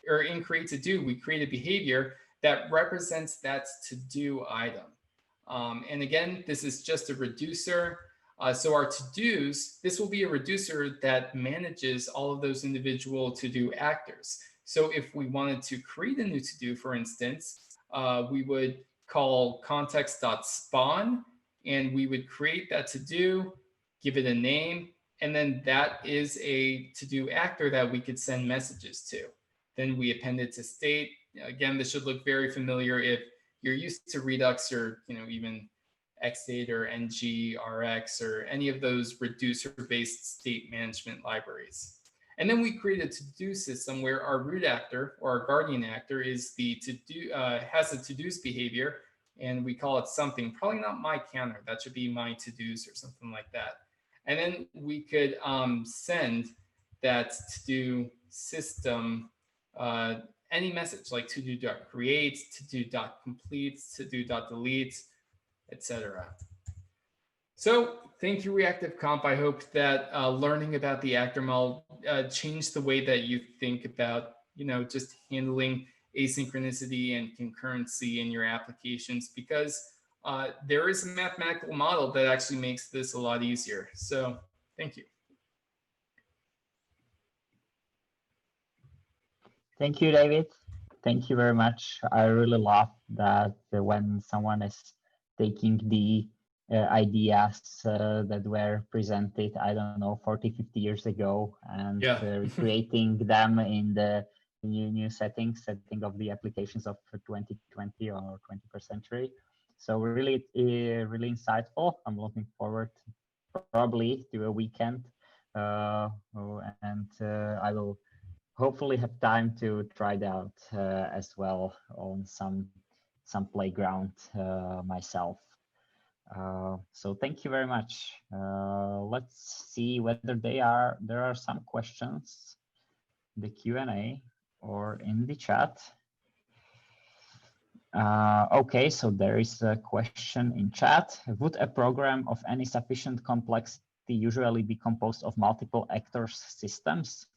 C: or in create to-do, we create a behavior that represents that to-do item. And again, this is just a reducer. So our to-dos, this will be a reducer that manages all of those individual to-do actors. So if we wanted to create a new to-do, for instance, we would call context.spawn, and we would create that to-do, give it a name, and then that is a to-do actor that we could send messages to. Then we append it to state. Again, this should look very familiar if you're used to Redux or even XState or 𝗔𝗕𝗦𝗧𝗥𝗡𝗢𝗎 or any of those reducer-based state management libraries. And then we create a to-do system where our root actor or our guardian actor is the to-do, has a to-dos behavior, and we call it something. Probably not my counter. That should be my to-dos or something like that. And then we could send that to-do system any message like to-do.create, to-do.complete, to-do.delete, etc. So thank you, ReactiveConf. I hope that learning about the actor model changed the way that you think about, just handling asynchronicity and concurrency in your applications, because there is a mathematical model that actually makes this a lot easier. So thank you.
A: Thank you, David. Thank you very much. I really love that when someone is taking the ideas that were presented, I don't know, 40, 50 years ago, and recreating them in the new setting of the applications of 2020 or 21st century. So really, really insightful. I'm looking forward probably to a weekend, and I will hopefully have time to try that out as well on some playground myself. So thank you very much. Let's see whether there are some questions in the Q&A or in the chat. Okay, so there is a question in chat. Would a program of any sufficient complexity usually be composed of multiple actors systems?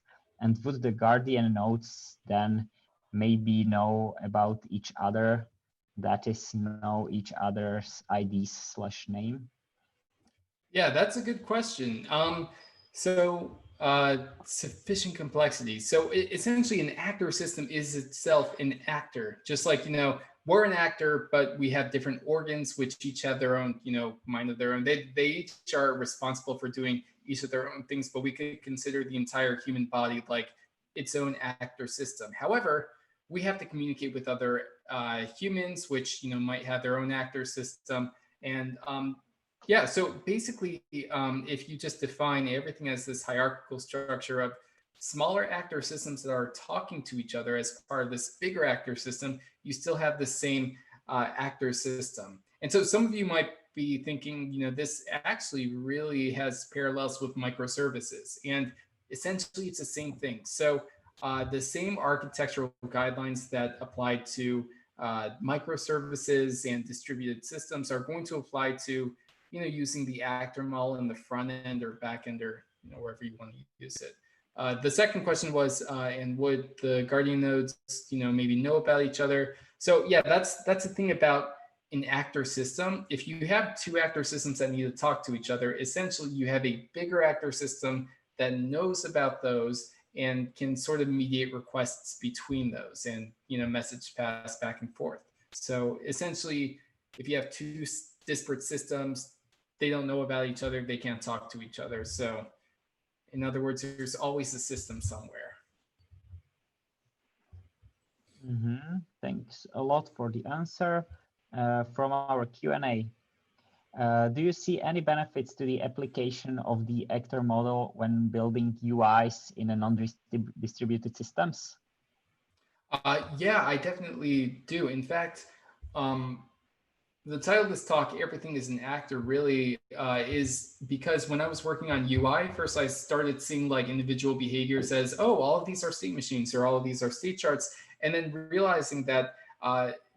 A: And would the guardian nodes then maybe know about each other, that is, know each other's IDs/name?
C: Yeah, that's a good question. Sufficient complexity. So essentially an actor system is itself an actor, just like, we're an actor, but we have different organs which each have their own, mind of their own. They each are responsible for doing each of their own things, but we could consider the entire human body like its own actor system. However, we have to communicate with other humans, which might have their own actor system. And yeah, so basically, if you just define everything as this hierarchical structure of smaller actor systems that are talking to each other as part of this bigger actor system, you still have the same actor system. And so some of you might be thinking, this actually really has parallels with microservices. And essentially, it's the same thing. So the same architectural guidelines that apply to microservices and distributed systems are going to apply to, using the actor model in the front end or back end or wherever you want to use it. The second question was, and would the guardian nodes, maybe know about each other? So yeah, that's the thing about an actor system. If you have two actor systems that need to talk to each other, essentially you have a bigger actor system that knows about those and can sort of mediate requests between those and message pass back and forth. So essentially, if you have two disparate systems, they don't know about each other, they can't talk to each other. So in other words, there's always a system somewhere.
A: Thanks a lot for the answer. From our Q&A, do you see any benefits to the application of the actor model when building UIs in a non-distributed systems?
C: Yeah, I definitely do. In fact, The title of this talk, Everything is an Actor, really is because when I was working on UI, first I started seeing like individual behaviors as, oh, all of these are state machines or all of these are state charts. And then realizing that,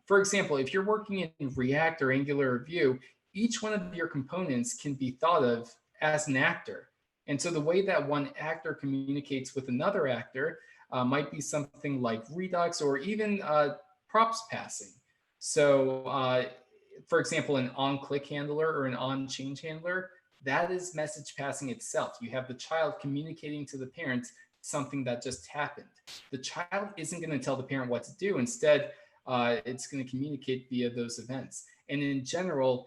C: for example, if you're working in React or Angular or Vue, each one of your components can be thought of as an actor. And so the way that one actor communicates with another actor might be something like Redux or even props passing. So for example, an on-click handler or an on-change handler, that is message passing itself. You have the child communicating to the parent something that just happened. The child isn't going to tell the parent what to do. Instead, it's going to communicate via those events. And in general,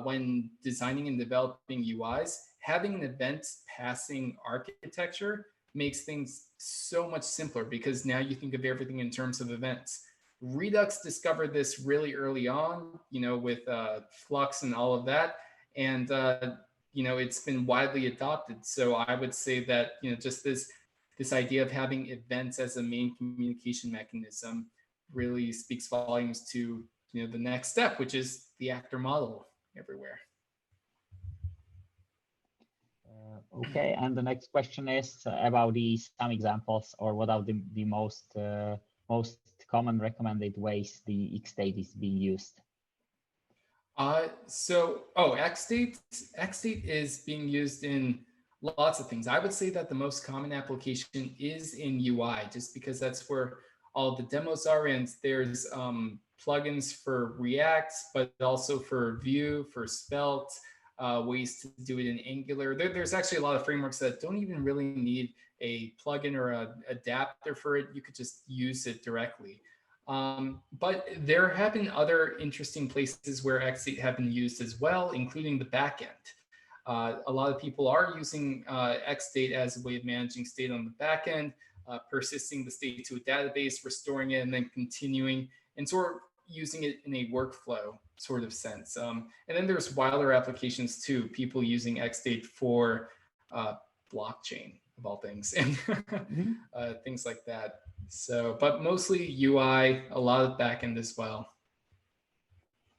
C: when designing and developing UIs, having an event passing architecture makes things so much simpler because now you think of everything in terms of events. Redux discovered this really early on, with Flux and all of that. And, it's been widely adopted. So I would say that, just this idea of having events as a main communication mechanism really speaks volumes to, the next step, which is the actor model everywhere.
A: Okay, and the next question is about some examples, or what are the most common recommended ways the XState is being used?
C: XState is being used in lots of things. I would say that the most common application is in UI, just because that's where all the demos are, and there's plugins for React, but also for Vue, for Svelte, ways to do it in Angular. There's actually a lot of frameworks that don't even really need a plugin or an adapter for it. You could just use it directly. But there have been other interesting places where XState have been used as well, including the backend. A lot of people are using XState as a way of managing state on the backend, persisting the state to a database, restoring it, and then continuing, and sort of using it in a workflow sort of sense. And then there's wilder applications too, people using XState for blockchain of all things, and things like that. So, but mostly UI, a lot of backend as well.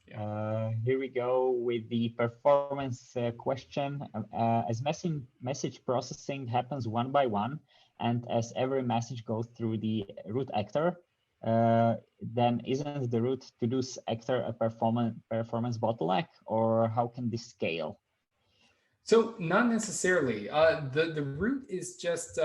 A: Yeah. Here we go with the performance question. As message processing happens one by one, and as every message goes through the root actor, then isn't the root to-dos actor a performance bottleneck, or how can this scale?
C: So not necessarily. The root is just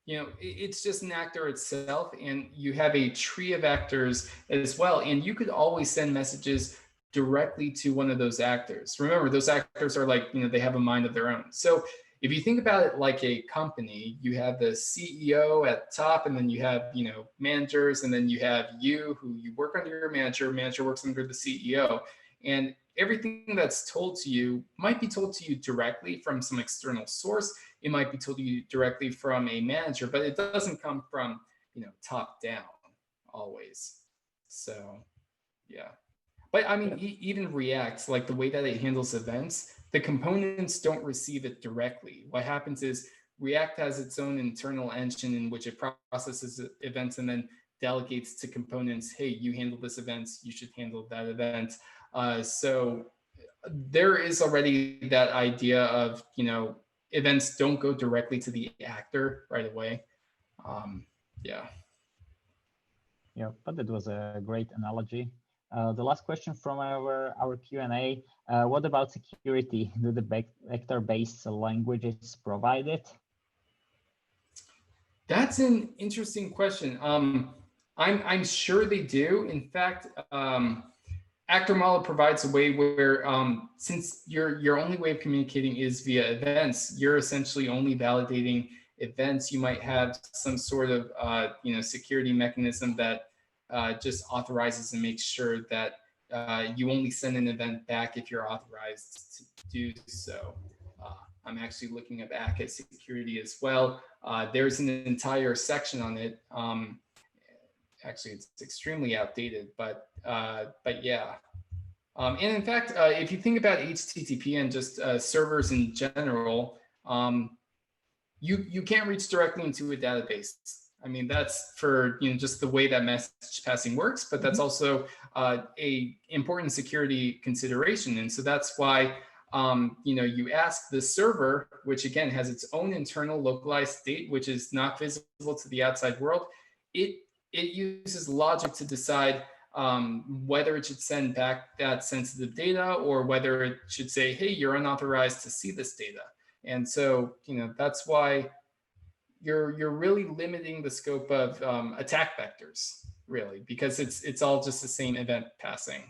C: it's just an actor itself, and you have a tree of actors as well, and you could always send messages directly to one of those actors. Remember, those actors are like, they have a mind of their own. So if you think about it like a company, you have the CEO at the top, and then you have, managers, and then you have you who you work under your manager works under the CEO. And everything that's told to you might be told to you directly from some external source. It might be told to you directly from a manager, but it doesn't come from, top down always. So, yeah. But I mean, even React, like the way that it handles events, the components don't receive it directly. What happens is React has its own internal engine in which it processes events and then delegates to components, hey, you handle this event, you should handle that event. So there is already that idea of, events don't go directly to the actor right away. Yeah.
A: Yeah, but that was a great analogy. The last question from our Q&A, what about security? Do the vector-based languages provide it?
C: That's an interesting question. I'm sure they do. In fact, Actor Model provides a way where, since your only way of communicating is via events, you're essentially only validating events. You might have some sort of security mechanism that just authorizes and makes sure that you only send an event back if you're authorized to do so. I'm actually looking at ACA security as well. There's an entire section on it. Actually, it's extremely outdated, but yeah. And in fact, if you think about HTTP and just servers in general, you can't reach directly into a database. I mean, that's for just the way that message passing works, but that's also a important security consideration. And so that's why you ask the server, which again has its own internal localized state, which is not visible to the outside world. It uses logic to decide whether it should send back that sensitive data or whether it should say, hey, you're unauthorized to see this data. And so, that's why you're really limiting the scope of attack vectors, really, because it's all just the same event passing.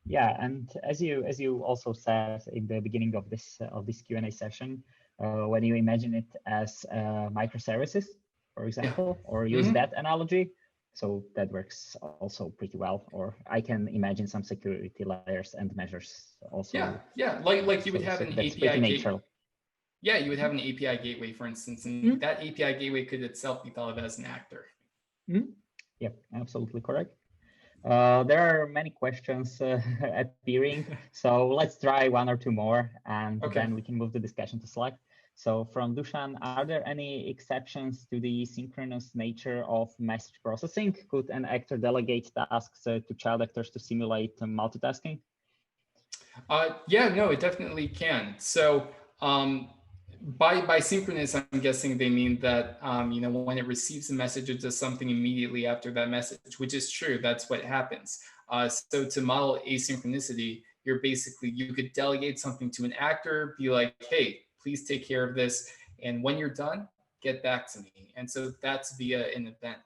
A: Yeah, and as you also said in the beginning of this Q&A session, when you imagine it as microservices, for example, or use that analogy, so that works also pretty well. Or I can imagine some security layers and measures also.
C: Yeah, like you would have an API gateway. Yeah, you would have an API gateway, for instance, and that API gateway could itself be thought of as an actor.
A: Yeah, absolutely correct. There are many questions appearing, so let's try one or two more, and then we can move the discussion to Slack. So from Dusan, are there any exceptions to the synchronous nature of message processing? Could an actor delegate tasks to child actors to simulate multitasking?
C: Yeah, no, it definitely can. So by synchronous, I'm guessing they mean that when it receives a message, it does something immediately after that message, which is true. That's what happens. So to model asynchronicity, you could delegate something to an actor, be like, hey, please take care of this, and when you're done, get back to me. And so that's via an event.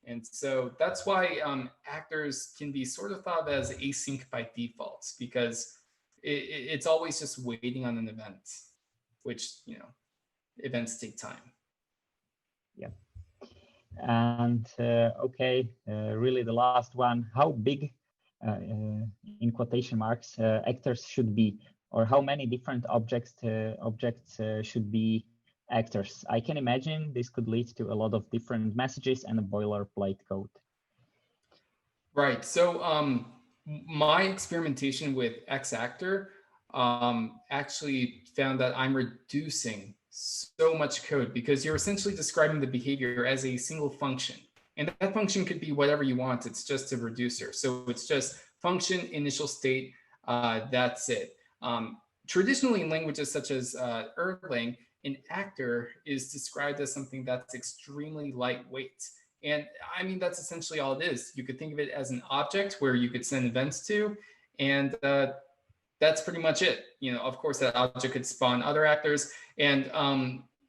C: And so that's why actors can be sort of thought of as async by default, because it's always just waiting on an event, which, events take time.
A: Yeah. And really the last one, how big, in quotation marks, actors should be, or how many different objects should be actors? I can imagine this could lead to a lot of different messages and a boilerplate code.
C: Right. So my experimentation with XActor actually found that I'm reducing so much code because you're essentially describing the behavior as a single function. And that function could be whatever you want. It's just a reducer. So it's just function, initial state, that's it. Traditionally, in languages such as Erlang, an actor is described as something that's extremely lightweight. And I mean, that's essentially all it is. You could think of it as an object where you could send events to, and that's pretty much it. Of course, that object could spawn other actors. And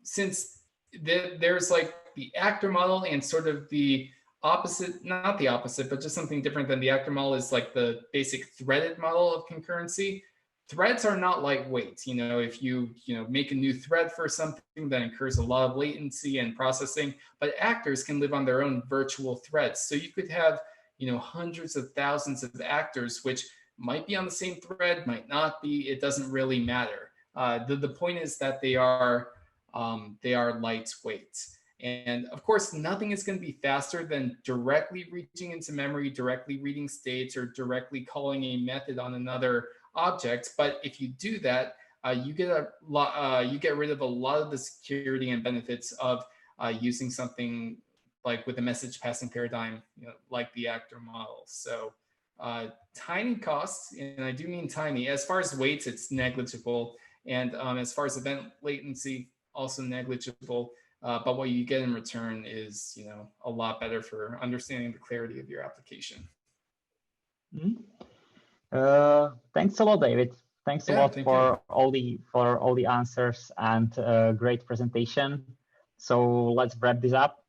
C: since there's like the actor model and sort of the opposite, not the opposite, but just something different than the actor model is like the basic threaded model of concurrency. Threads are not lightweight. If you make a new thread for something that incurs a lot of latency and processing, but actors can live on their own virtual threads. So you could have hundreds of thousands of actors, which might be on the same thread, might not be. It doesn't really matter. The point is that they are lightweight. And of course, nothing is going to be faster than directly reaching into memory, directly reading states, or directly calling a method on another object. But if you do that, you get rid of a lot of the security and benefits of using something like with a message passing paradigm, like the actor model. So tiny costs, and I do mean tiny. As far as weights, it's negligible, and as far as event latency, also negligible. But what you get in return is, a lot better for understanding the clarity of your application.
A: Thanks a lot, David. Thanks a lot for all the answers and great presentation. So let's wrap this up.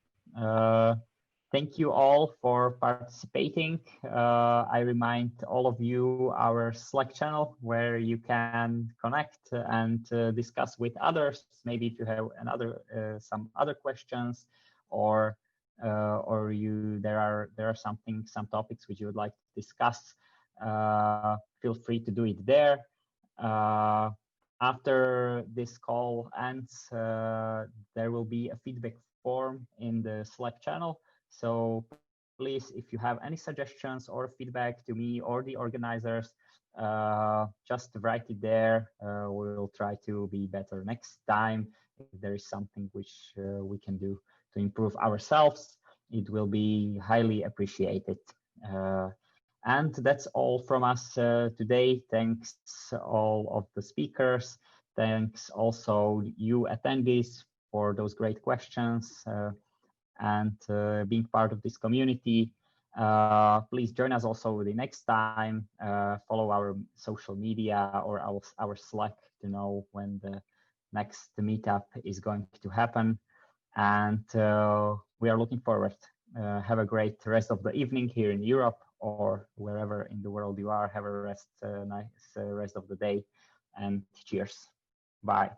A: Thank you all for participating. I remind all of you our Slack channel where you can connect and discuss with others. Maybe if you have some other questions, or there are some topics which you would like to discuss. Feel free to do it there. After this call ends, there will be a feedback form in the Slack channel. So please, if you have any suggestions or feedback to me or the organizers, just write it there. We'll try to be better next time if there is something which we can do to improve ourselves, it will be highly appreciated. And that's all from us today. Thanks all of the speakers. Thanks also you attendees for those great questions and being part of this community. Please join us also the next time. Follow our social media or our Slack to know when the next meetup is going to happen. And we are looking forward. Have a great rest of the evening here in Europe or wherever in the world you are. Have a nice rest of the day, and cheers. Bye.